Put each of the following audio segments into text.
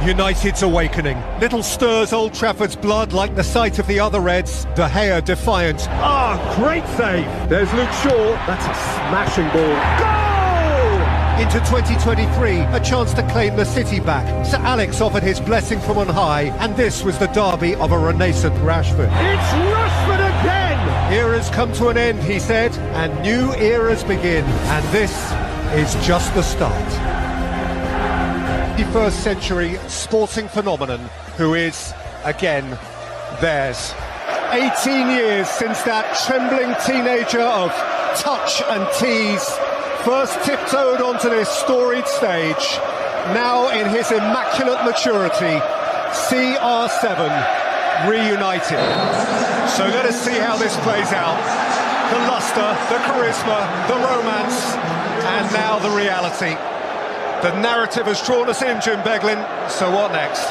United's awakening. Little stirs Old Trafford's blood like the sight of the other Reds. De Gea defiant. Great save. There's Luke Shaw. That's a smashing ball. Goal! Into 2023, a chance to claim the city back. Sir Alex offered his blessing from on high, and this was the derby of a renascent Rashford. It's Rashford again! Eras come to an end, he said, and new eras begin. And this is just the start. 21st century sporting phenomenon who is, again, theirs. 18 years since that trembling teenager of touch and tease first tiptoed onto this storied stage. Now in his immaculate maturity, CR7 reunited. So let us see how this plays out. The luster, the charisma, the romance, and now the reality. The narrative has drawn us in, Jim Beglin, so what next?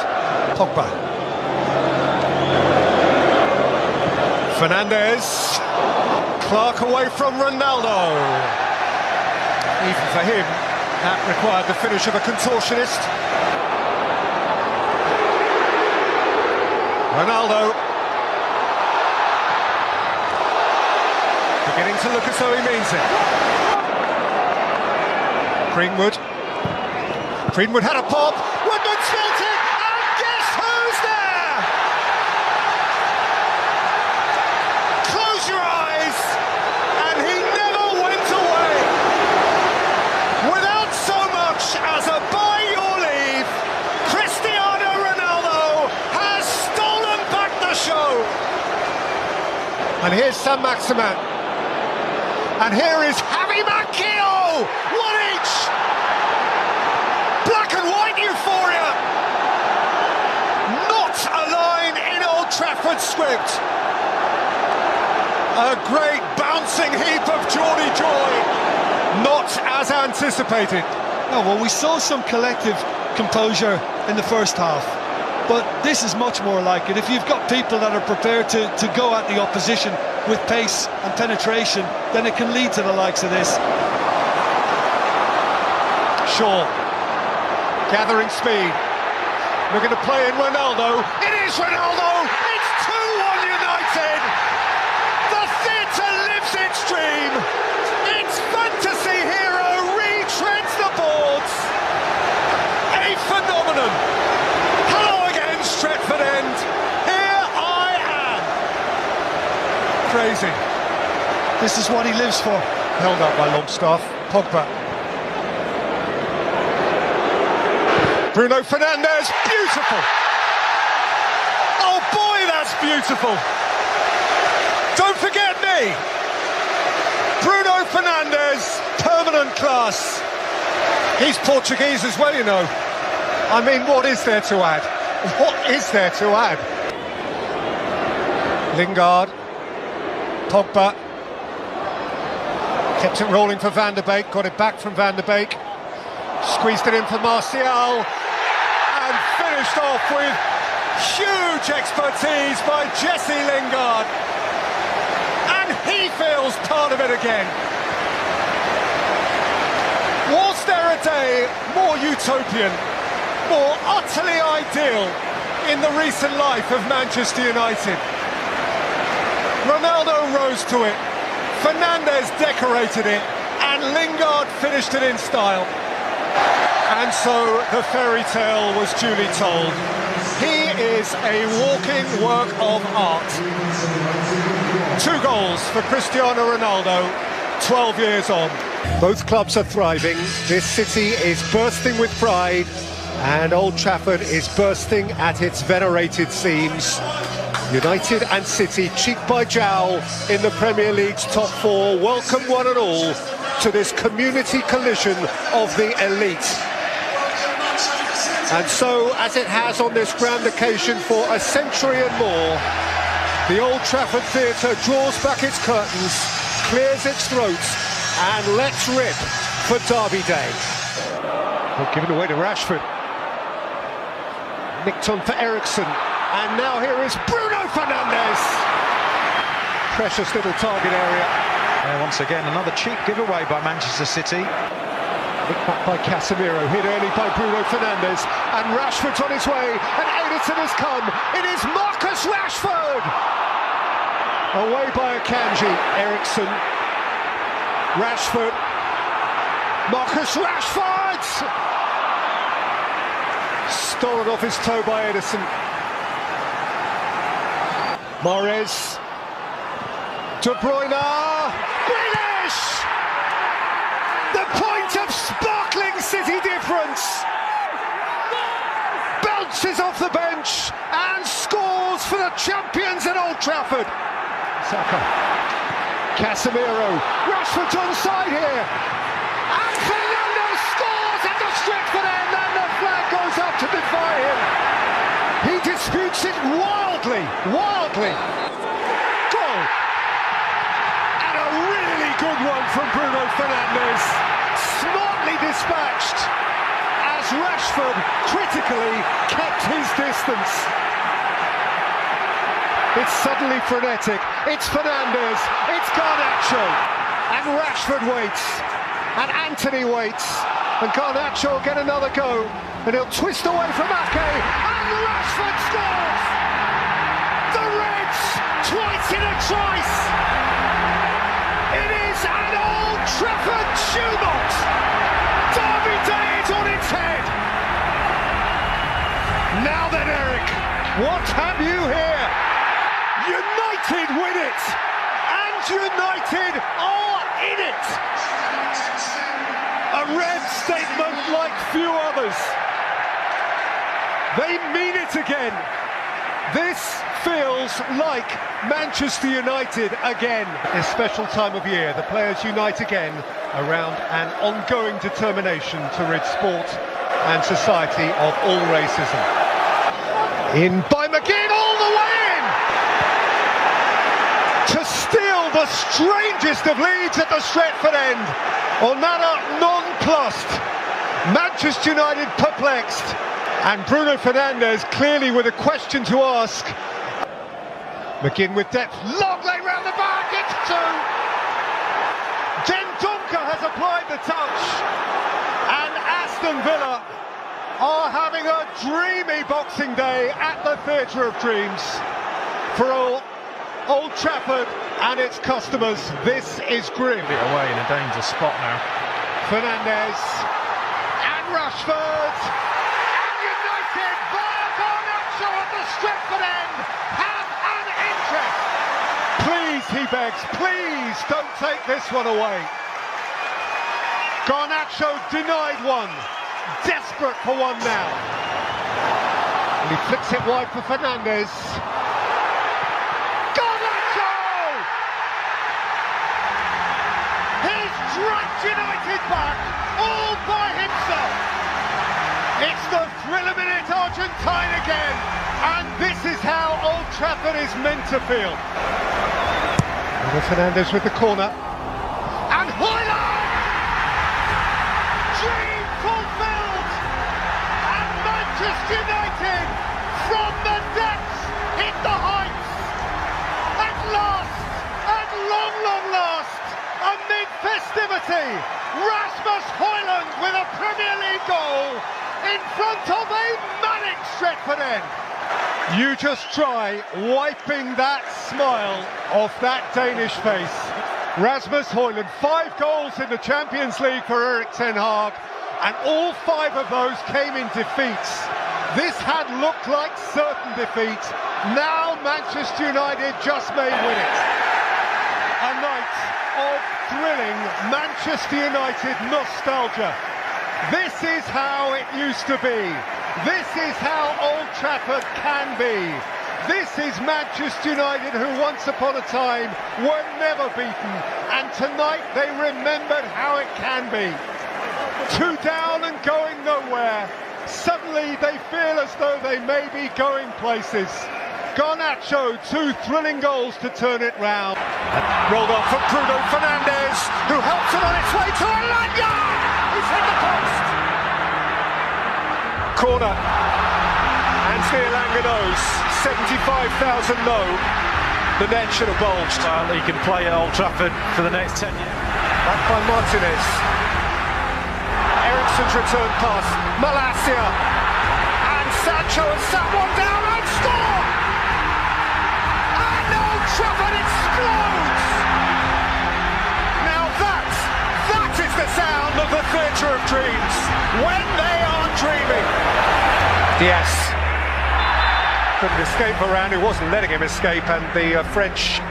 Pogba. Fernandes. Clark away from Ronaldo. Even for him, that required the finish of a contortionist. Ronaldo. Beginning to look as though he means it. Greenwood. Greenwood had a pop, Woodman's felt it, and guess who's there? Close your eyes, and he never went away. Without so much as a by your leave, Cristiano Ronaldo has stolen back the show. And here's Saint-Maximin. And here is Javi Manquillo, one each. Black and white euphoria. Not a line in Old Trafford script. A great bouncing heap of Geordie joy. Not as anticipated. No, well, we saw some collective composure in the first half, but this is much more like it. If you've got people that are prepared to go at the opposition with pace and penetration, then it can lead to the likes of this. Shaw. Gathering speed, looking to play in Ronaldo. It is Ronaldo! It's 2-1 United! The theatre lives its dream! Its fantasy hero retreads the boards! A phenomenon! Hello again, Stretford End! Here I am! Crazy. This is what he lives for. Held up by Longstaff. Pogba. Bruno Fernandes, beautiful! Oh boy, that's beautiful! Don't forget me! Bruno Fernandes, permanent class. He's Portuguese as well, you know. I mean, what is there to add? What is there to add? Lingard, Pogba. Kept it rolling for Van der Beek, got it back from Van der Beek. Squeezed it in for Martial. And finished off with huge expertise by Jesse Lingard. And he feels part of it again. Was there a day more utopian, more utterly ideal in the recent life of Manchester United? Ronaldo rose to it, Fernandes decorated it, and Lingard finished it in style. And so the fairy tale was duly told. He is a walking work of art. 2 goals for Cristiano Ronaldo, 12 years on. Both clubs are thriving. This city is bursting with pride, and Old Trafford is bursting at its venerated seams. United and City, cheek by jowl in the Premier League's top 4, welcome one and all to this community collision of the elite. And so, as it has on this grand occasion for a century and more, the Old Trafford Theatre draws back its curtains, clears its throat, and lets rip for Derby Day. Well, given away to Rashford. Nicked on for Ericsson. And now here is Bruno Fernandes. Precious little target area. Once again, another cheap giveaway by Manchester City. Nicked back by Casemiro, hit early by Bruno Fernandes, and Rashford's on his way, and Ederson has come. It is Marcus Rashford! Away by Akanji, Ericsson, Rashford, Marcus Rashford! Stolen off his toe by Ederson. Mahrez, De Bruyne, Grealish! The point of sparkling City difference! Bounces off the bench and scores for the champions at Old Trafford. Saka, Casemiro, Rashford's onside here, and Fernando scores at the Stretford end, and the flag goes up to defy him. He disputes it wildly. Goal! And a really good one from Bruno Fernandes, smartly dispatched, as Rashford critically kept his distance. It's suddenly frenetic, it's Fernandes, it's Garnacho, and Rashford waits, and Anthony waits, and Garnacho will get another go, and he'll twist away from Ake, and Rashford scores! The Reds, twice in a choice! It is an Old Trafford tumult! Derby Day is on its head! Now then, Eric, what have you here? United win it, and United are in it. A red statement like few others. They mean it again. This feels like Manchester United again. A special time of year, the players unite again around an ongoing determination to rid sport and society of all racism. In by McGinn, all the way in! To steal the strangest of leads at the Stretford end. Onana nonplussed. Manchester United perplexed. And Bruno Fernandes clearly with a question to ask. McGinn with depth. Long lay round the back. It's two. Dendoncker has applied the touch. And Aston Villa are having a dreamy Boxing Day at the Theatre of Dreams. For Old Trafford and its customers, this is grim. Away in a dangerous spot now. Fernandes and Rashford and United via Garnacho at the Stretford end have an interest. Please, he begs, please don't take this one away. Garnacho denied one, desperate for one now. And he flicks it wide for Fernandes. Dragged United back, all by himself. It's the thriller minute Argentine again, and this is how Old Trafford is meant to feel. Bruno Fernandes with the corner, and Højlund! Dream fulfilled, and Manchester United from the depths hit the heights. At last, at long last. Amid festivity, Rasmus Højlund with a Premier League goal in front of a manic Stretford end. You just try wiping that smile off that Danish face. Rasmus Højlund, 5 goals in the Champions League for Erik ten Hag, and all 5 of those came in defeats. This had looked like certain defeat. Now Manchester United just may win it. A night of thrilling Manchester United nostalgia. This is how it used to be. This is how Old Trafford can be. This is Manchester United, who once upon a time were never beaten, and tonight they remembered how it can be. 2 down and going nowhere. Suddenly they feel as though they may be going places. Garnacho, 2 thrilling goals to turn it round. Rolled off for Bruno Fernandes, who helps it on its way to Alanya, who's hit the post. Corner. Anthony Alanya knows, 75,000 know, the net should have bulged. Well, he can play at Old Trafford for the next 10 years. Back by Martinez. Eriksen's return pass, Malacia, and Sancho has sat one down and score! And Old Trafford explodes! Now that is the sound of the theatre of dreams, when they are dreaming. Yes. Couldn't escape Varane, who wasn't letting him escape, and the French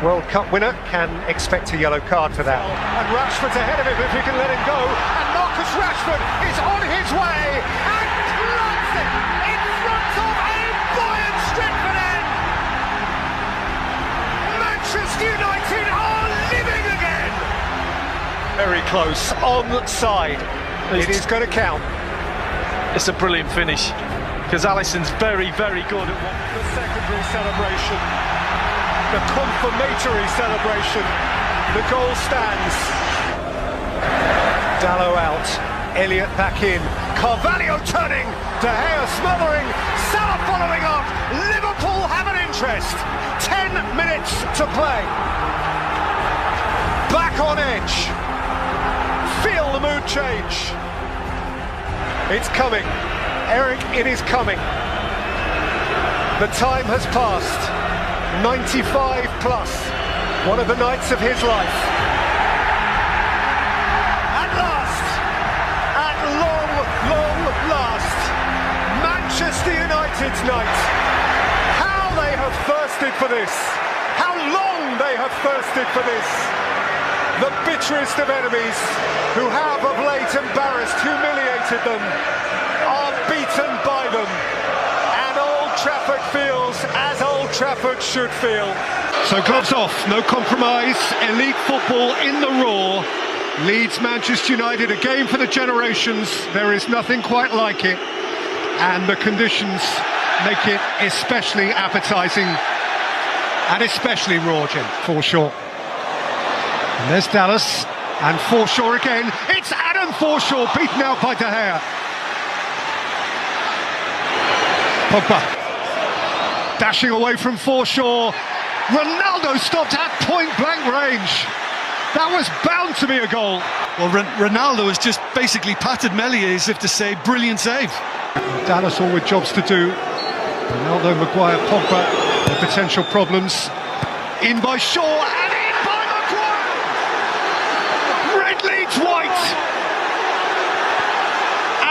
World Cup winner can expect a yellow card for that. And Rashford's ahead of him if he can let him go, and Marcus Rashford is on his way and climbs it in front of a buoyant Stretford end. Manchester United are living again. Very close, onside. It is going to count. It's a brilliant finish, because Alisson's very, very good at what... The secondary celebration, the confirmatory celebration, the goal stands. Dalot out, Elliott back in, Carvalho turning, De Gea smothering, Salah following up, Liverpool have an interest. 10 minutes to play. Back on edge. Feel the mood change. It's coming. Eric, it is coming. The time has passed. 95 plus. One of the nights of his life. At last, at long, long last, Manchester United's night. How they have thirsted for this. How long they have thirsted for this. The bitterest of enemies, who have of late embarrassed, humiliated them, are beaten by them, and Old Trafford feels as Old Trafford should feel. So gloves off, no compromise, elite football in the raw, leads Manchester United, a game for the generations. There is nothing quite like it, and the conditions make it especially appetising and especially raw, Jim, for sure. And there's Dallas, and Forshaw again. It's Adam Forshaw beaten out by De Gea. Pogba dashing away from Forshaw. Ronaldo stopped at point-blank range. That was bound to be a goal. Well, Ronaldo has just basically patted Meslier as if to say, brilliant save. Dallas all with jobs to do. Ronaldo, Maguire, Pogba, the potential problems. In by Shaw, and in by Maguire! Red leads white.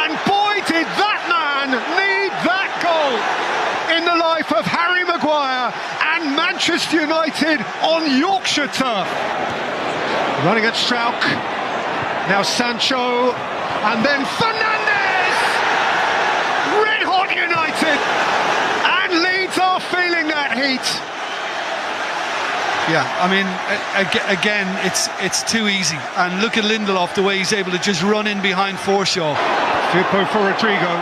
And boy, did that man need that goal in the life of Harry Maguire and Manchester United on Yorkshire turf. Running at Strauch, now Sancho, and then Fernandes! Red hot United, and Leeds are feeling that heat. Yeah, I mean, again, it's too easy. And look at Lindelof, the way he's able to just run in behind Forshaw. Firpo for Rodrigo.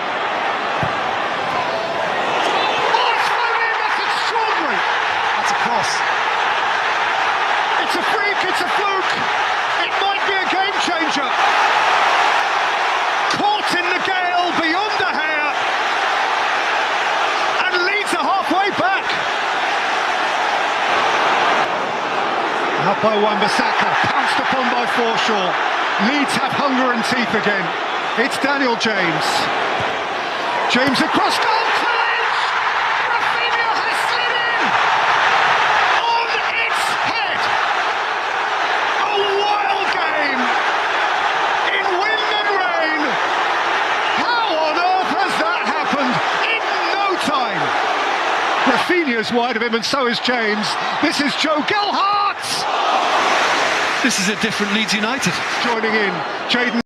Oh, it's flown in, that's extraordinary! That's a cross. It's a freak, it's a fluke. It might be a game changer. Caught in the gale beyond De Gea. And Leeds are halfway back. Out by Wan-Bissaka, pounced upon by Forshaw. Leeds have hunger and teeth again. It's Daniel James. James across goal, challenge! Rafinha has slid in! On its head! A wild game! In wind and rain! How on earth has that happened? In no time! Rafinha's wide of him, and so is James. This is Joe Gelhardt! This is a different Leeds United. Joining in, Jadon